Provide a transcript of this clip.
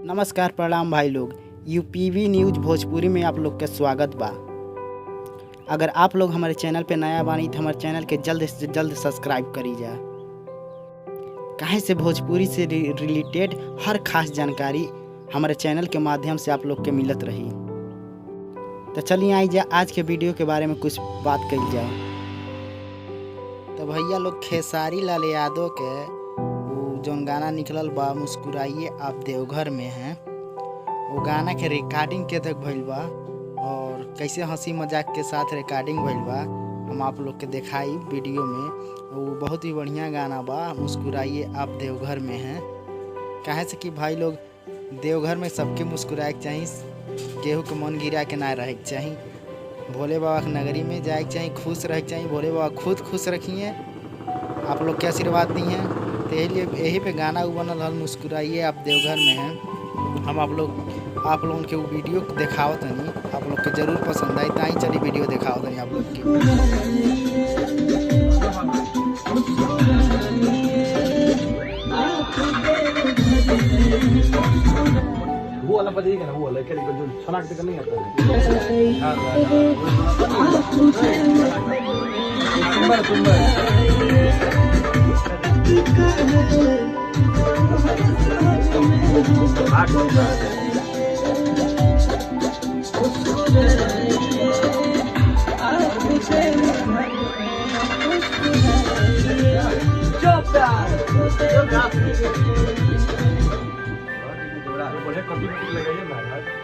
नमस्कार प्रणाम भाई लोग। यूपीवी न्यूज भोजपुरी में आप लोग के स्वागत बा। अगर आप लोग हमारे चैनल पे नया बानी तो हमारे चैनल के जल्द से जल्द सब्सक्राइब करी जा, काहे से भोजपुरी से रिलेटेड हर खास जानकारी हमारे चैनल के माध्यम से आप लोग के मिलत रही। तो चलिए आई जा आज के वीडियो के बारे में कुछ बात कही जाए। तो भैया लोग खेसारी लाल यादव के जौन गाना निकलल बा मुस्कुराइए आप देवघर में हैं, वो गाना के रिकॉर्डिंग के तक भइल बा और कैसे हंसी मजाक के साथ रिकॉर्डिंग भइल बा हम आप लोग के दिखाई वीडियो में। वो बहुत ही बढ़िया गाना बा, मुस्कुराइए आप देवघर में हैं। काहे से कि भाई लोग देवघर में सबके मुस्कुराए के चाहिए, केहू के मन गिरा के ना रहे के चाहिए। भोले बाबा के नगरी में जाए के चाहिए, खुश रहे के चाहिए। भोले बाबा खुद खुश रखिए, आप लोग के आशीर्वाद दी हैं। तो यही पे गाना बनल हल मुस्कुराइए आप देवघर में हैं। हम आप लोगों के वो वीडियो दिखावत नहीं, आप लोग के जरूर पसंद आई। ताई चली वीडियो दिखावत नहीं आप लोग की। वो वाला बजेगा ना, वो वाला क्या जो छनाक से नहीं आता है। सुंदर सुंदर लगाइए ना।